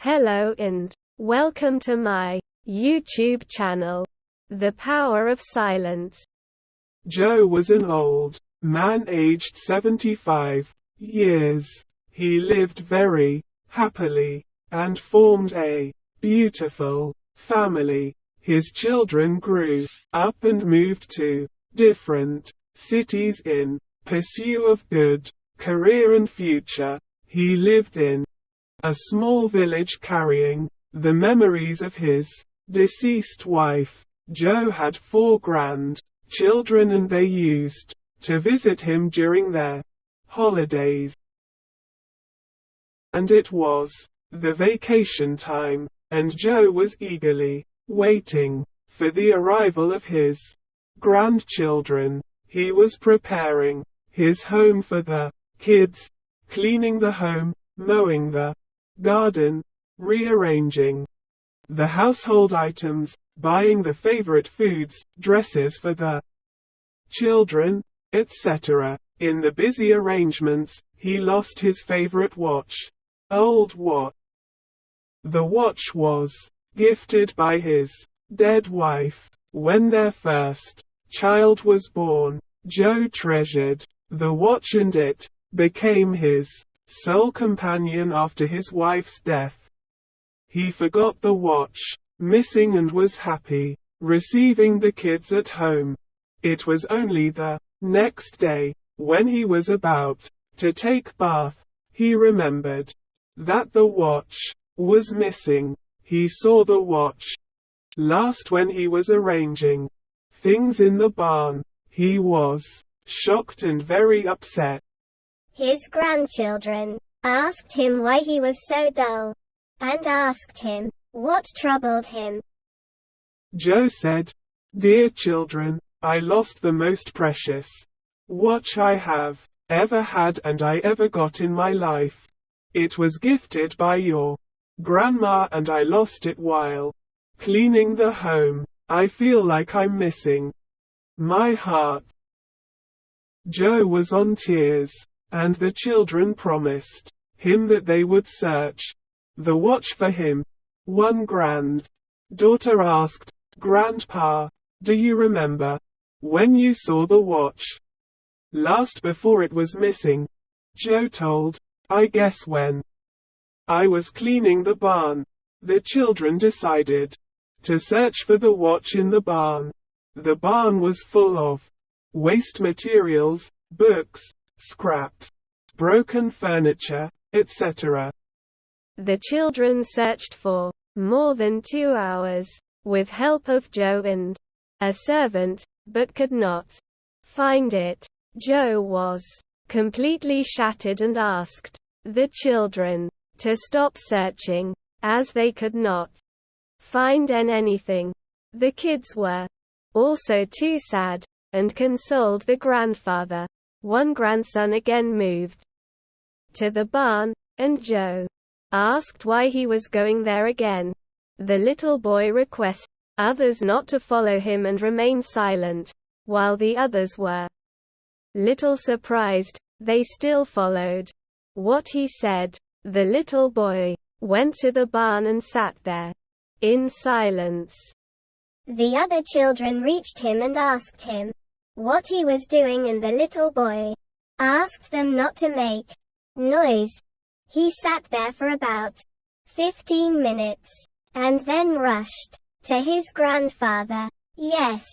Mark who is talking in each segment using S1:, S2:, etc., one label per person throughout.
S1: Hello and welcome to my YouTube channel, The Power of Silence.
S2: Joe was an old man aged 75 years. He lived very happily and formed a beautiful family. His children grew up and moved to different cities in pursuit of good career and future. He lived in a small village carrying the memories of his deceased wife. Joe had 4 grandchildren and they used to visit him during their holidays. And it was the vacation time, and Joe was eagerly waiting for the arrival of his grandchildren. He was preparing his home for the kids, cleaning the home, mowing the garden, rearranging the household items, buying the favorite foods, dresses for the children, etc. In the busy arrangements, he lost his favorite watch. Old watch. The watch was gifted by his dead wife when their first child was born. Joe treasured the watch and it became his sole companion after his wife's death. He forgot the watch missing and was happy receiving the kids at home. It was only the next day, when he was about to take bath, he remembered that the watch was missing. He saw the watch last when he was arranging things in the barn. He was shocked and very upset.
S3: His grandchildren asked him why he was so dull, and asked him what troubled him.
S2: Joe said, "Dear children, I lost the most precious watch I have ever had and I ever got in my life. It was gifted by your grandma and I lost it while cleaning the home. I feel like I'm missing my heart." Joe was on tears, and the children promised him that they would search the watch for him. One granddaughter asked, "Grandpa, do you remember when you saw the watch last before it was missing?" Joe told, "I guess when I was cleaning the barn." The children decided to search for the watch in the barn. The barn was full of waste materials, books, scraps, broken furniture, etc.
S1: The children searched for more than 2 hours, with help of Joe and a servant, but could not find it. Joe was completely shattered and asked the children to stop searching, as they could not find anything. The kids were also too sad, and consoled the grandfather. One grandson again moved to the barn, and Joe asked why he was going there again. The little boy requested others not to follow him and remain silent, while the others were little surprised. They still followed what he said. The little boy went to the barn and sat there in silence.
S3: The other children reached him and asked him what he was doing, and the little boy asked them not to make noise. He sat there for about 15 minutes, and then rushed to his grandfather. Yes,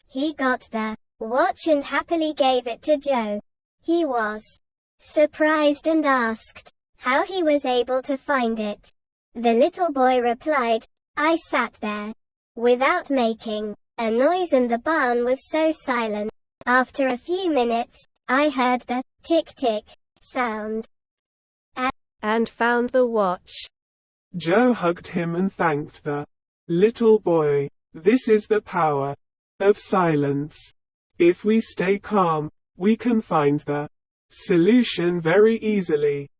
S3: he got the watch and happily gave it to Joe. He was surprised and asked how he was able to find it. The little boy replied, "I sat there without making a noise and the barn was so silent. After a few minutes, I heard the tick-tick sound
S1: and found the watch."
S2: Joe hugged him and thanked the little boy. This is the power of silence. If we stay calm, we can find the solution very easily.